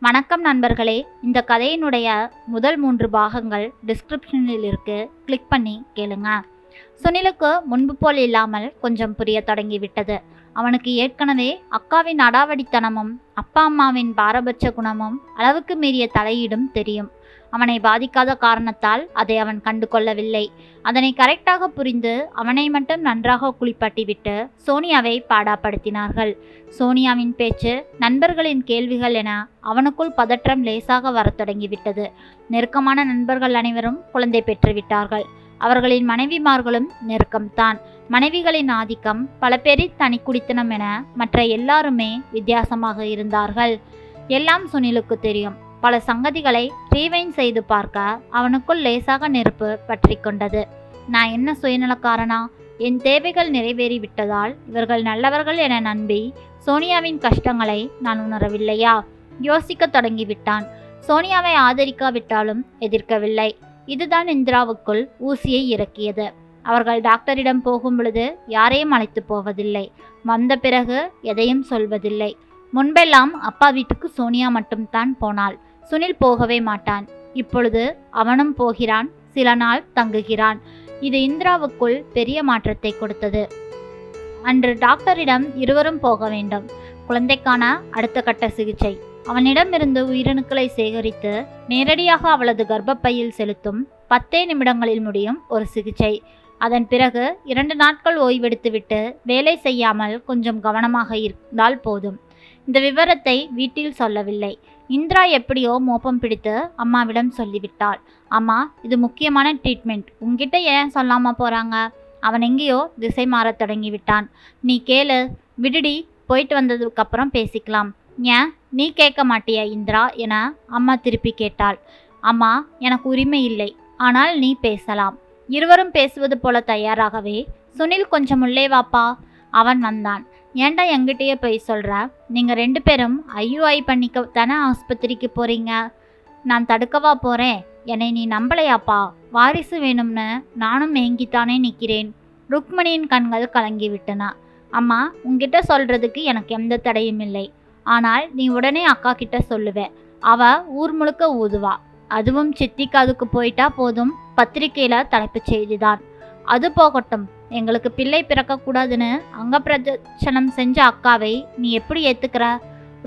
வணக்கம் நண்பர்களே. இந்த கதையினுடைய முதல் 3 பாகங்கள் டிஸ்கிரிப்ஷனில் இருக்கு. கிளிக் பண்ணி கேளுங்க. சுனிலுக்கு முன்பு போல் இல்லாமல் கொஞ்சம் புரிய தொடங்கிவிட்டது. அவனுக்கு ஏற்கனவே அக்காவின் அடாவடித்தனமும் அப்பா அம்மாவின் பாரபட்ச குணமும் அளவுக்கு மீறிய தலையீடும் தெரியும். அவனை பாதிக்காத காரணத்தால் அதை அவன் கண்டு கொள்ளவில்லை. அதனை கரெக்டாக புரிந்து அவனை மட்டும் நன்றாக குளிப்பாட்டிவிட்டு சோனியாவை பாடாப்படுத்தினார்கள். சோனியாவின் பேச்சு, நண்பர்களின் கேள்விகள் என அவனுக்குள் பதற்றம் லேசாக வரத் தொடங்கிவிட்டது. நெருக்கமான நண்பர்கள் அனைவரும் குழந்தை பெற்றுவிட்டார்கள். அவர்களின் மனைவிமார்களும் நெருக்கம்தான். மனைவிகளின் ஆதிக்கம், பல பேரின் தனி குடித்தனம் என மற்ற எல்லாருமே வித்தியாசமாக இருந்தார்கள். எல்லாம் சுனிலுக்கு தெரியும். பல சங்கதிகளை ரீவைண்ட் செய்து பார்க்க அவனுக்குள் லேசாக நெருப்பு பற்றி கொண்டது. நான் என்ன சுயநலக்காரனா? என் தேவைகள் நிறைவேறிவிட்டதால் இவர்கள் நல்லவர்கள் என நம்பி சோனியாவின் கஷ்டங்களை நான் உணரவில்லையா? யோசிக்க தொடங்கிவிட்டான். சோனியாவை ஆதரிக்காவிட்டாலும் எதிர்க்கவில்லை. இதுதான் இந்திராவுக்குள் ஊசியை இறக்கியது. அவர்கள் டாக்டரிடம் போகும் பொழுது யாரையும் அழைத்து போவதில்லை. வந்த பிறகு எதையும் சொல்வதில்லை. முன்பெல்லாம் அப்பா வீட்டுக்கு சோனியா மட்டும்தான் போனாள். சுனில் போகவே மாட்டான். இப்பொழுது அவனும் போகிறான். சில நாள் தங்குகிறான். இது இந்திராவுக்குள் பெரிய மாற்றத்தை கொடுத்தது. அன்று டாக்டரிடம் இருவரும் போக வேண்டும். குழந்தைக்கான அடுத்த கட்ட சிகிச்சை. அவனிடமிருந்து உயிரணுக்களை சேகரித்து நேரடியாக அவளது கர்ப்பப்பையில் செலுத்தும் 10 நிமிடங்களில் முடியும் ஒரு சிகிச்சை. அதன் பிறகு 2 நாட்கள் ஓய்வெடுத்துவிட்டு வேலை செய்யாமல் கொஞ்சம் கவனமாக இருந்தால் போதும். இந்த விவரத்தை வீட்டில் சொல்லவில்லை. இந்திரா எப்படியோ மோப்பம் பிடித்து அம்மாவிடம் சொல்லிவிட்டாள். அம்மா, இது முக்கியமான ட்ரீட்மெண்ட். உங்ககிட்ட ஏன் சொல்லாம போறாங்க? அவன் எங்கேயோ திசை மாறத் தொடங்கிவிட்டான். நீ கேளு. விடுடி, போயிட்டு வந்ததுக்கு அப்புறம் பேசிக்கலாம். ஏன் நீ கேட்க மாட்டியா இந்திரா என அம்மா திருப்பி கேட்டாள். அம்மா, எனக்கு உரிமை இல்லை. ஆனால் நீ பேசலாம். இருவரும் பேசுவது போல தயாராகவே சுனில் கொஞ்சம் உள்ளே வாப்பா. அவன் வந்தான். ஏன்டா என்கிட்டயே போய் சொல்கிற? நீங்கள் 2 பேரும் ஐயுஐ பண்ணிக்க தானே ஆஸ்பத்திரிக்கு போகிறீங்க. நான் தடுக்கவா போகிறேன்? என்னை நீ நம்பலையாப்பா? வாரிசு வேணும்னு நானும் ஏங்கித்தானே நிற்கிறேன். ருக்மணியின் கண்கள் கலங்கிவிட்டன. அம்மா, உங்ககிட்ட சொல்கிறதுக்கு எனக்கு எந்த தடையும் இல்லை. ஆனால் நீ உடனே அக்கா கிட்ட சொல்லுவேன். அவள் ஊர் முழுக்க ஊதுவா. அதுவும் சித்திக்காதுக்கு போயிட்டா போதும். பத்திரிக்கையில் தலைப்புச் செய்திதான். அது போகட்டும். எங்களுக்கு பிள்ளை பிறக்கக்கூடாதுன்னு அங்க பிரதட்சணம் செஞ்ச அக்காவை நீ எப்படி ஏத்துக்கிற?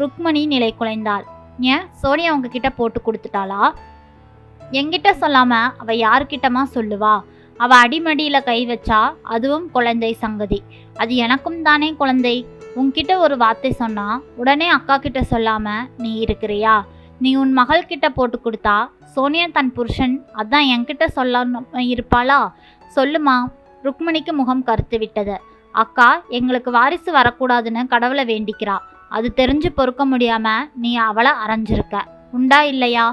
ருக்மணி நிலை குலைந்தாள். ஏன் சோனியா உங்ககிட்ட போட்டு கொடுத்துட்டாளா? என்கிட்ட சொல்லாம அவ யாருக்கிட்டமா சொல்லுவா? அவ அடிமடியில கை வச்சா அதுவும் குழந்தை சங்கதி. அது எனக்கும் தானே குழந்தை. உன்கிட்ட ஒரு வார்த்தை சொன்னா உடனே அக்கா கிட்ட சொல்லாம நீ இருக்கிறியா? நீ உன் மகள் கிட்ட போட்டு கொடுத்தா சோனியா தன் புருஷன் அதான் என்கிட்ட சொல்ல இருப்பாளா? சொல்லுமா. ருக்மணிக்கு முகம் கருத்து விட்டது. அக்கா எங்களுக்கு வாரிசு வரக்கூடாதுன்னு கடவுளை வேண்டிக்கிறா. அது தெரிஞ்சு பொறுக்க முடியாம நீ அவளை அரைஞ்சிருக்க. உண்டா இல்லையா?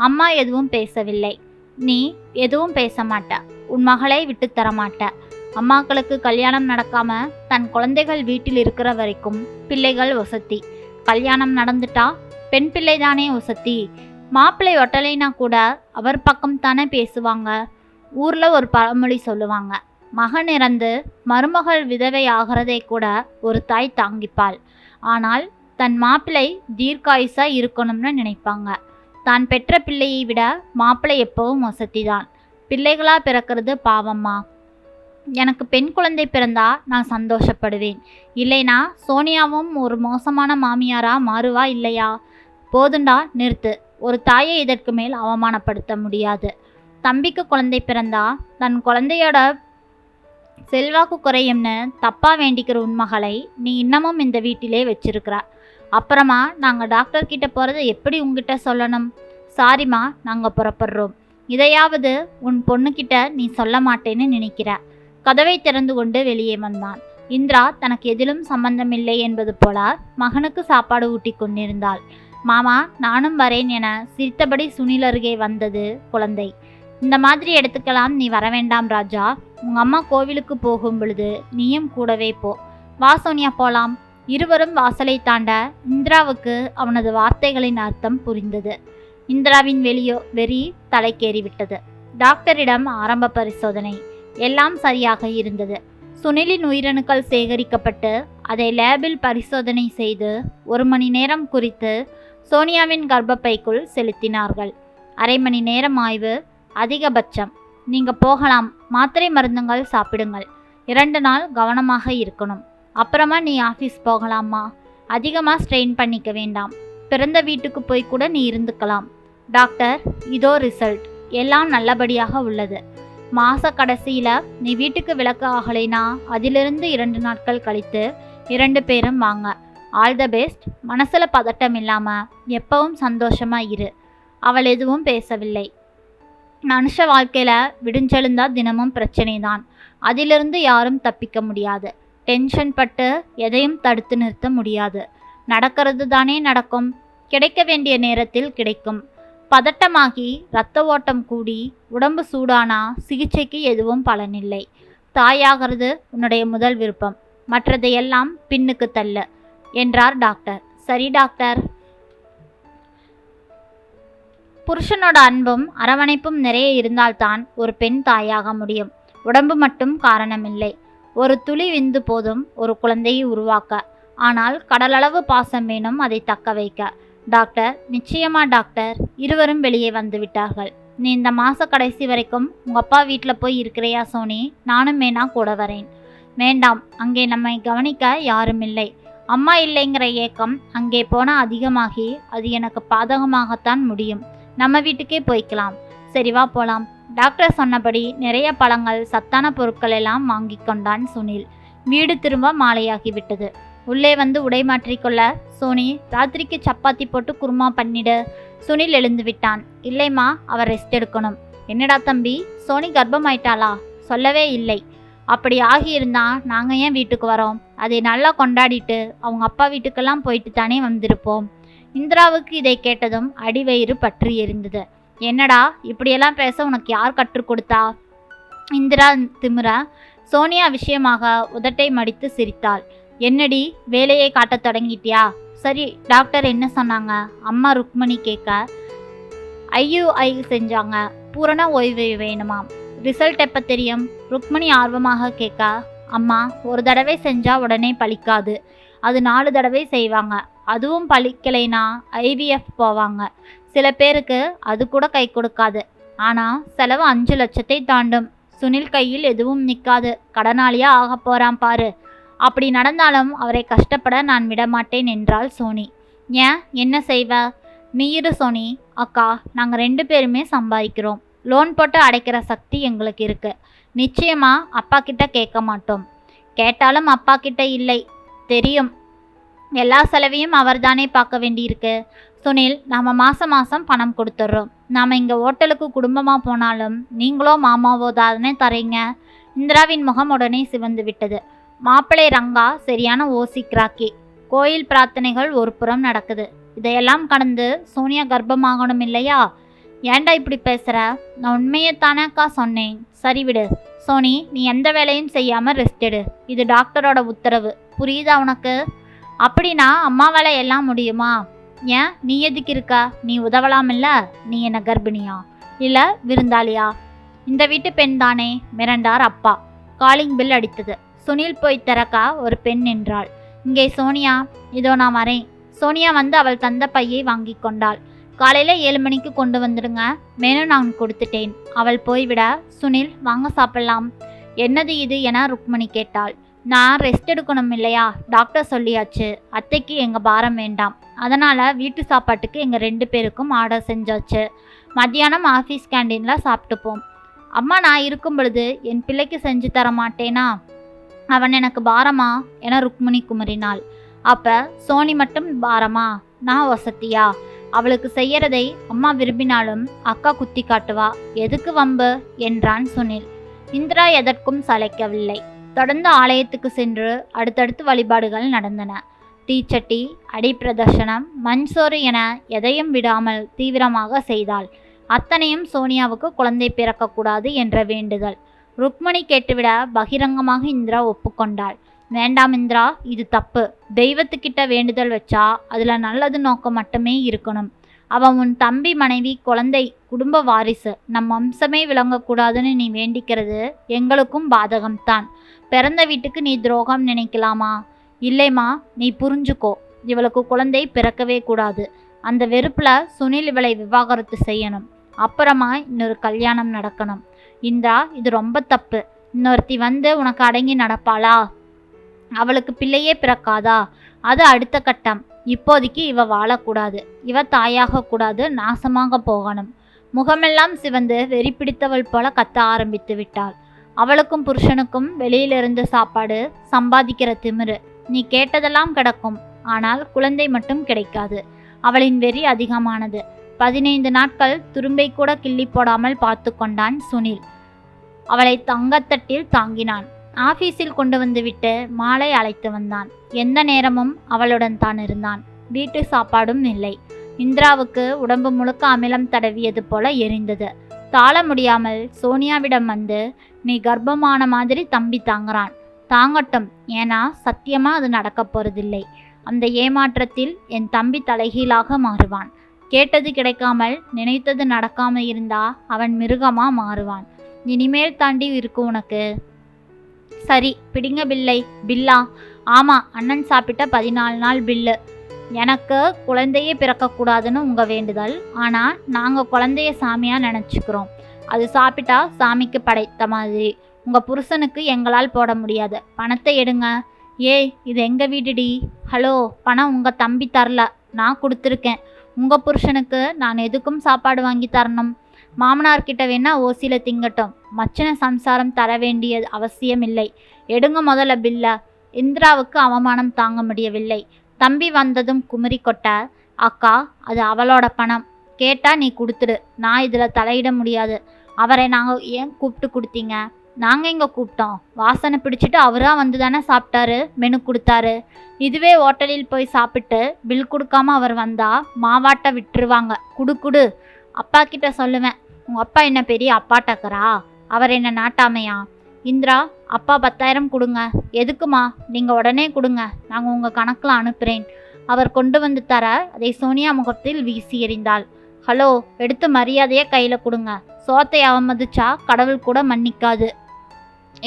அம்மா எதுவும் பேசவில்லை. நீ எதுவும் பேச மாட்ட. உன் மகளை விட்டு தரமாட்ட. அம்மாக்களுக்கு கல்யாணம் நடக்காம தன் குழந்தைகள் வீட்டில் இருக்கிற வரைக்கும் பிள்ளைகள் ஒசத்தி. கல்யாணம் நடந்துட்டா பெண் பிள்ளைதானே ஒசத்தி. மாப்பிள்ளை ஒட்டலைனா கூட அவர் பக்கம் தானே பேசுவாங்க. ஊர்ல ஒரு பழமொழி சொல்லுவாங்க, மகன் இறந்து மருமகள் விதவை ஆகிறதை கூட ஒரு தாய் தாங்கிப்பாள். ஆனால் தன் மாப்பிள்ளை தீர்க்காயுசா இருக்கணும்னு நினைப்பாங்க. தான் பெற்ற பிள்ளையை விட மாப்பிள்ளை எப்பவும் வசதிதான். பிள்ளைகளா பிறக்கிறது பாவம்மா. எனக்கு பெண் குழந்தை பிறந்தா நான் சந்தோஷப்படுவேன். இல்லைனா சோனியாவும் ஒரு மோசமான மாமியாரா மாறுவா இல்லையா? போதுண்டா, நிறுத்து. ஒரு தாயை இதற்கு மேல் அவமானப்படுத்த முடியாது. தம்பிக்கு குழந்தை பிறந்தா தன் குழந்தையோட செல்வாக்கு குறையும்னு தப்பா வேண்டிக்கிற உன் மகளை நீ இன்னமும் இந்த வீட்டிலே வச்சிருக்கிற. அப்புறமா நாங்கள் டாக்டர் கிட்ட போகிறத எப்படி உங்ககிட்ட சொல்லணும்? சாரிம்மா, நாங்கள் புறப்படுறோம். இதையாவது உன் பொண்ணுக்கிட்ட நீ சொல்ல மாட்டேன்னு நினைக்கிற. கதவை திறந்து கொண்டு வெளியே வந்தான். இந்திரா தனக்கு எதிலும் சம்பந்தமில்லை என்பது போல மகனுக்கு சாப்பாடு ஊட்டி கொண்டிருந்தாள். மாமா, நானும் வரேன் என சிரித்தபடி சுனில் அருகே வந்தது குழந்தை. இந்த மாதிரி எடுத்துக்கலாம், நீ வர வேண்டாம் ராஜா. உங்க அம்மா கோவிலுக்கு போகும் பொழுது நீயும் கூடவே போ. வா சோனியா, போலாம். இருவரும் வாசலை தாண்ட இந்திராவுக்கு அவனது வார்த்தைகளின் அர்த்தம் புரிந்தது. இந்திராவின் வெறி தலைக்கேறிவிட்டது. டாக்டரிடம் ஆரம்ப பரிசோதனை. எல்லாம் சரியாக இருந்தது. சுனிலின் உயிரணுக்கள் சேகரிக்கப்பட்டு அதை லேபில் பரிசோதனை செய்து 1 மணி நேரம் குறித்து சோனியாவின் கர்ப்பப்பைக்குள் செலுத்தினார்கள். 1/2 மணி நேரம் ஆய்வு அதிகபட்சம். நீங்க போகலாம். மாத்திரை மருந்துகள் சாப்பிடுங்கள். 2 நாள் கவனமாக இருக்கணும். அப்புறமா நீ ஆஃபீஸ் போகலாமா? அதிகமாக ஸ்ட்ரெயின் பண்ணிக்க வேண்டாம். பிறந்த வீட்டுக்கு போய் கூட நீ இருந்துக்கலாம். டாக்டர், இதோ ரிசல்ட். எல்லாம் நல்லபடியாக உள்ளது. மாத கடைசியில் நீ வீட்டுக்கு விளக்கு ஆகலைனா அதிலிருந்து 2 நாட்கள் கழித்து 2 பேரும் வாங்க. All the best. மனசில் பதட்டம் இல்லாமல் எப்பவும் சந்தோஷமாக இரு. அவள் எதுவும் பேசவில்லை. மனுஷ வாழ்க்கையில் விடிஞ்செழுந்தா தினமும் பிரச்சனை தான். அதிலிருந்து யாரும் தப்பிக்க முடியாது. டென்ஷன் பட்டு எதையும் தடுத்து நிறுத்த முடியாது. நடக்கிறது தானே நடக்கும். கிடைக்க வேண்டிய நேரத்தில் கிடைக்கும். பதட்டமாகி இரத்த ஓட்டம் கூடி உடம்பு சூடானா சிகிச்சைக்கு எதுவும் பலனில்லை. தாயாகிறது உன்னுடைய முதல் விருப்பம். மற்றதையெல்லாம் பின்னுக்கு தள்ளு என்றார் டாக்டர். சரி டாக்டர். புருஷனோட அன்பும் அரவணைப்பும் நிறைய இருந்தால்தான் ஒரு பெண் தாயாக முடியும். உடம்பு மட்டும் காரணமில்லை. ஒரு துளி விந்து போதும் ஒரு குழந்தையை உருவாக்க. ஆனால் கடலளவு பாசம் வேணும் அதை தக்க வைக்க. டாக்டர், நிச்சயமா டாக்டர். இருவரும் வெளியே வந்து விட்டார்கள். நீ இந்த மாத கடைசி வரைக்கும் உங்கள் அப்பா வீட்டில் போய் இருக்கிறியா சோனி? நானும் வேணா கூட வரேன். வேண்டாம், அங்கே நம்மை கவனிக்க யாரும் இல்லை. அம்மா இல்லைங்கிற ஏக்கம் அங்கே போனால் அதிகமாகி அது எனக்கு பாதகமாகத்தான் முடியும். நம்ம வீட்டுக்கே போய்க்கலாம். சரி வா போலாம். டாக்டர் சொன்னபடி நிறைய பழங்கள் சத்தான பொருட்கள் எல்லாம் வாங்கி கொண்டான் சுனில். வீடு திரும்ப மாலையாகிவிட்டது. உள்ளே வந்து உடை மாற்றிக்கொள்ள, சோனி ராத்திரிக்கு சப்பாத்தி போட்டு குருமா பண்ணிடு. சுனில் எழுந்து விட்டான். இல்லைம்மா, அவர் ரெஸ்ட் எடுக்கணும். என்னடா தம்பி, சோனி கர்ப்பமாயிட்டாளா? சொல்லவே இல்லை. அப்படி ஆகியிருந்தா நாங்கள் ஏன் வீட்டுக்கு வரோம்? அதை நல்லா கொண்டாடிட்டு அவங்க அப்பா வீட்டுக்கெல்லாம் போயிட்டு தானே வந்திருப்போம். இந்திராவுக்கு இதை கேட்டதும் அடிவயிறு பற்றி எரிந்தது. என்னடா இப்படியெல்லாம் பேச உனக்கு யார் கற்றுக் கொடுத்தா? இந்திரா திமிரா சோனியா விஷயமாக உதட்டை மடித்து சிரித்தாள். என்னடி வேலையை காட்டத் தொடங்கிட்டியா? சரி, டாக்டர் என்ன சொன்னாங்க? அம்மா ருக்மணி கேட்க. IUI செஞ்சாங்க. பூரண ஓய்வு வேணுமாம். ரிசல்ட் எப்போ தெரியும்? ருக்மணி ஆர்வமாக கேட்க. அம்மா, ஒரு தடவை செஞ்சால் உடனே பலிக்காது. அது 4 தடவை செய்வாங்க. அதுவும் பலிக்கலைனா IVF போவாங்க. சில பேருக்கு அது கூட கை கொடுக்காது. ஆனால் செலவு 5 லட்சத்தை தாண்டும். சுனில் கையில் எதுவும் நிற்காது. கடனாளியா ஆக போகிறான் பாரு. அப்படி நடந்தாலும் அவரை கஷ்டப்பட நான் விடமாட்டேன் என்றாள் சோனி. ஏன், என்ன செய்வ? நீ இரு சோனி. அக்கா, நாங்கள் 2 பேருமே சம்பாதிக்கிறோம். லோன் போட்டு அடைக்கிற சக்தி எங்களுக்கு இருக்கு. நிச்சயமா அப்பா கிட்ட கேட்க மாட்டோம். கேட்டாலும் அப்பா கிட்ட இல்லை, தெரியும். எல்லா செலவையும் அவர் தானே பார்க்க வேண்டியிருக்கு. சுனில், நாம் மாதம் மாதம் பணம் கொடுத்துட்றோம். நாம் இங்கே ஹோட்டலுக்கு குடும்பமாக போனாலும் நீங்களோ மாமாவோ தானே தரீங்க. இந்திராவின் முகம் உடனே சிவந்து விட்டது. மாப்பிள்ளை ரங்கா சரியான ஓசிக்ராக்கி. கோயில் பிரார்த்தனைகள் ஒரு புறம் நடக்குது. இதையெல்லாம் கடந்து சோனியா கர்ப்பமாகணும் இல்லையா? ஏன்டா இப்படி பேசுகிற? நான் உண்மையைத்தானேக்கா சொன்னேன். சரி விடு சோனி, நீ எந்த வேலையும் செய்யாமல் ரெஸ்ட் எடு. இது டாக்டரோட உத்தரவு. புரியுதா உனக்கு? அப்படின்னா அம்மா வேலை எல்லாம் முடியுமா? ஏன், நீ எதுக்கு இருக்க? நீ உதவலாம் இல்லை? நீ என்ன கர்ப்பிணியா இல்லை விருந்தாளியா? இந்த வீட்டு பெண் தானே, மிரண்டார் அப்பா. காலிங் பில் அடித்தது. சுனில் போய் திறக்க ஒரு பெண் நின்றாள். இங்கே சோனியா. இதோ நான் வரேன். சோனியா வந்து அவள் தந்த பையை வாங்கி கொண்டாள். காலையில் 7 மணிக்கு கொண்டு வந்துடுங்க. மெனு நான் கொடுத்துட்டேன். அவள் போய்விட, சுனில் வாங்க சாப்பிடலாம். என்னது இது என ருக்மணி கேட்டாள். நான் ரெஸ்ட் எடுக்கணும் இல்லையா? டாக்டர் சொல்லியாச்சு. அத்தைக்கு எங்கள் பாரம் வேண்டாம். அதனால் வீட்டு சாப்பாட்டுக்கு எங்கள் 2 பேருக்கும் ஆர்டர் செஞ்சாச்சு. மத்தியானம் ஆஃபீஸ் கேண்டீனில் சாப்பிட்டுப்போம். அம்மா, நான் இருக்கும் பொழுது என் பிள்ளைக்கு செஞ்சு தர மாட்டேனா? அவன் எனக்கு பாரமா என ருக்மணி குமரினாள். அப்போ சோனி மட்டும் பாரமா? நான் வசதியா? அவளுக்கு செய்யறதை அம்மா விரும்பினாலும் அக்கா குத்தி காட்டுவா. எதுக்கு வம்பு என்றான் சுனில். இந்திரா எதற்கும் சளைக்கவில்லை. தொடர்ந்து ஆலயத்துக்கு சென்று அடுத்தடுத்து வழிபாடுகள் நடந்தன. தீச்சட்டி, அடி பிரதர்ஷனம், மண்சோறு என எதையும் விடாமல் தீவிரமாக செய்தாள். அத்தனையும் சோனியாவுக்கு குழந்தை பிறக்கக்கூடாது என்ற வேண்டுதல். ருக்மணி கேட்டுவிட பகிரங்கமாக இந்திரா ஒப்புக்கொண்டாள். வேண்டாம் இந்திரா, இது தப்பு. தெய்வத்துக்கிட்ட வேண்டுதல் வச்சா அதில் நல்லது நோக்கம் மட்டுமே இருக்கணும். அவன் உன் தம்பி, மனைவி, குழந்தை, குடும்ப வாரிசு, நம் வம்சமே விளங்கக்கூடாதுன்னு நீ வேண்டிக்கிறது எங்களுக்கும் பாதகம்தான். பிறந்த வீட்டுக்கு நீ துரோகம் நினைக்கலாமா? இல்லைம்மா, நீ புரிஞ்சுக்கோ. இவளுக்கு குழந்தை பிறக்கவே கூடாது. அந்த வெறுப்புல சுனில் இவளை விவாகரத்து செய்யணும். அப்புறமா இன்னொரு கல்யாணம் நடக்கணும். இந்திரா, இது ரொம்ப தப்பு. இன்னொருத்தி வந்து உனக்கு அடங்கி நடப்பாளா? அவளுக்கு பிள்ளையே பிறக்காதா? அது அடுத்த கட்டம். இப்போதைக்கு இவ வாழக்கூடாது. இவ தாயாக கூடாது, நாசமாக போகணும். முகமெல்லாம் சிவந்து வெறி பிடித்தவள் போல கத்த ஆரம்பித்து விட்டாள். அவளுக்கும் புருஷனுக்கும் வெளியிலிருந்து சாப்பாடு, சம்பாதிக்கிற திமிரு. நீ கேட்டதெல்லாம் கிடக்கும், ஆனால் குழந்தை மட்டும் கிடைக்காது. அவளின் வெறி அதிகமானது. 15 நாட்கள் துரும்பை கூட கிள்ளி போடாமல் பார்த்து கொண்டான் சுனில். அவளை தங்கத்தட்டில் தாங்கினான். ஆபீஸில் கொண்டு வந்து விட்டு மாலை அழைத்து வந்தான். எந்த நேரமும் அவளுடன் தான் இருந்தான். வீட்டு சாப்பாடும் இல்லை. இந்திராவுக்கு உடம்பு முழுக்க அமிலம் தடவியது போல எரிந்தது. தாழ முடியாமல் சோனியாவிடம் வந்து, நீ கர்ப்பமான மாதிரி தம்பி தாங்குறான், தாங்கட்டும், ஏன்னா சத்தியமா அது நடக்க போறதில்லை. அந்த ஏமாற்றத்தில் என் தம்பி தலைகீழாக மாறுவான். கேட்டது கிடைக்காமல் நினைத்தது நடக்காம இருந்தா அவன் மிருகமா மாறுவான். இனிமேல் தாண்டி இருக்கு உனக்கு. சரி, பிடிங்க பில்லை. பில்லா? ஆமா, அண்ணன் சாப்பிட்ட 14 நாள் பில்லு. எனக்கு குழந்தையே பிறக்கக்கூடாதுன்னு உங்க வேண்டுதல். ஆனா நாங்க குழந்தைய சாமியா நினைச்சுக்கிறோம். அது சாப்பிட்டா சாமிக்கு படைத்த மாதிரி. உங்க புருஷனுக்கு எங்களால் போட முடியாது. பணத்தை எடுங்க. ஏய், இது எங்க வீடுடி. ஹலோ, பணம் உங்க தம்பி தரல, நான் கொடுத்துருக்கேன். உங்க புருஷனுக்கு நான் எதுக்கும் சாப்பாடு வாங்கி தரணும்? மாமனார்கிட்ட வேணா ஓசியில திங்கட்டும். மச்சின சம்சாரம் தர வேண்டிய அவசியம் இல்லை. எடுங்க முதல்ல பில்ல. இந்திராவுக்கு அவமானம் தாங்க முடியவில்லை. தம்பி வந்ததும் குமரி கொட்ட, அக்கா, அது அவளோட பணம். கேட்டா நீ கொடுத்துடு. நான் இதில் தலையிட முடியாது. அவரை நாங்கள் ஏன் கூப்பிட்டு கொடுத்தீங்க? நாங்கள் இங்கே கூப்பிட்டோம். வாசனை பிடிச்சிட்டு அவராக வந்து தானே சாப்பிட்டாரு, மெனு கொடுத்தாரு. இதுவே ஹோட்டலில் போய் சாப்பிட்டு பில் கொடுக்காம அவர் வந்தா மாவாட்ட விட்டுருவாங்க. குடு. அப்பா கிட்ட சொல்லுவேன். உங்கள் அப்பா என்ன பெரிய அப்பாட்டக்கரா? அவர் என்ன நாட்டாமையா? இந்திரா, அப்பா 10,000 கொடுங்க. எதுக்குமா? நீங்கள் உடனே கொடுங்க, நாங்கள் உங்கள் கணக்கில் அனுப்புகிறேன். அவர் கொண்டு வந்து தர அதை சோனியா முகத்தில் வீசி எறிந்தாள். ஹலோ, எடுத்து மரியாதையே கையில் கொடுங்க. சோத்தை அவமதிச்சா கடவுள் கூட மன்னிக்காது.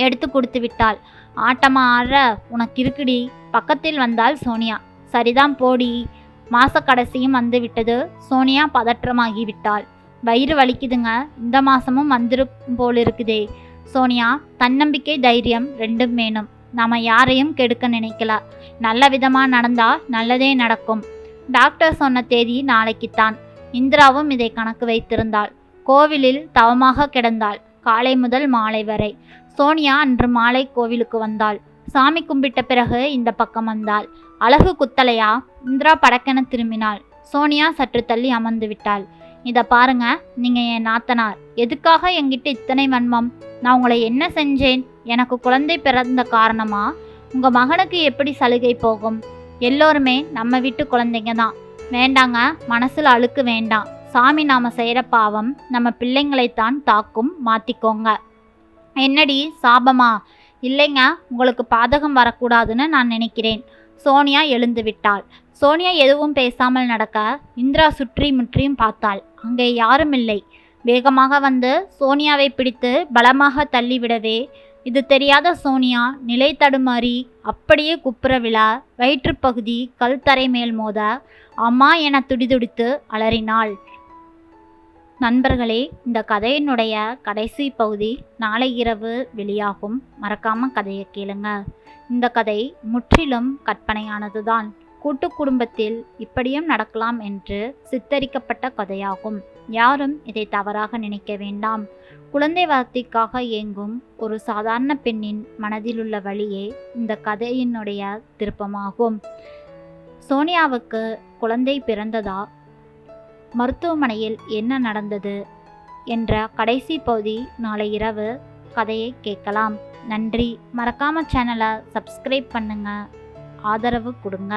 எடுத்து கொடுத்து விட்டாள். ஆட்டமா ஆடுற, உனக்கு இருக்குடி. பக்கத்தில் வந்தாள் சோனியா. சரிதான் போடி. மாச கடைசியும் வந்து விட்டது. சோனியா பதற்றமாகி விட்டாள். வயிறு வலிக்குதுங்க, இந்த மாசமும் வந்துடும் போலிருக்குதே. சோனியா, தன்னம்பிக்கை தைரியம் ரெண்டும் வேணும். நாம யாரையும் கெடுக்க நினைக்கல. நல்ல விதமா நடந்தா நல்லதே நடக்கும். டாக்டர் சொன்ன தேதி நாளைக்குத்தான். இந்திராவும் இதை கணக்கு வைத்திருந்தாள். கோவிலில் தவமாக கிடந்தாள், காலை முதல் மாலை வரை. சோனியா அன்று மாலை கோவிலுக்கு வந்தாள். சாமி கும்பிட்ட பிறகு இந்த பக்கம் வந்தாள். அழகு குத்தலையா? இந்திரா படக்கென திரும்பினாள். சோனியா சற்று தள்ளி அமர்ந்து விட்டாள். இதை பாருங்க, நீங்க என் நாத்தனார். எதுக்காக என்கிட்ட இத்தனை வன்மம்? நான் உங்களை என்ன செஞ்சேன்? எனக்கு குழந்தை பிறந்த காரணமா? உங்க மகனுக்கு எப்படி சலுகை போகும்? எல்லோருமே நம்ம வீட்டு குழந்தைங்க தான். வேண்டாங்க, மனசுல அழுக்கு வேண்டாம். சாமி நாம செய்கிற பாவம் நம்ம பிள்ளைங்களைத்தான் தாக்கும், மாத்திக்கோங்க. என்னடி சாபமா? இல்லைங்க, உங்களுக்கு பாதகம் வரக்கூடாதுன்னு நான் நினைக்கிறேன். சோனியா எழுந்து விட்டாள். சோனியா எதுவும் பேசாமல் நடக்க இந்திரா சுற்றி முற்றியும் பார்த்தாள். அங்கே யாரும் இல்லை. வேகமாக வந்து சோனியாவை பிடித்து பலமாக தள்ளிவிடவே இது தெரியாத சோனியா நிலை தடுமாறி அப்படியே குப்புற விழ வயிற்றுப்பகுதி கல் தரை மேல் மோத அம்மா என துடிதுடித்து அலறினாள். நண்பர்களே, இந்த கதையினுடைய கடைசி பகுதி நாளை இரவு வெளியாகும். மறக்காம கதையை கேளுங்க. இந்த கதை முற்றிலும் கற்பனையானதுதான். கூட்டு குடும்பத்தில் இப்படியும் நடக்கலாம் என்று சித்தரிக்கப்பட்ட கதையாகும். யாரும் இதை தவறாக நினைக்க வேண்டாம். குழந்தை வளர்த்திற்காக இயங்கும் ஒரு சாதாரண பெண்ணின் மனதிலுள்ள வழியே இந்த கதையினுடைய திருப்பமாகும். சோனியாவுக்கு குழந்தை பிறந்ததா? மருத்துவமனையில் என்ன நடந்தது என்ற கடைசி பகுதி நாளை இரவு கதையை கேட்கலாம். நன்றி. மறக்காம சேனலை சப்ஸ்கிரைப் பண்ணுங்க, ஆதரவு கொடுங்க.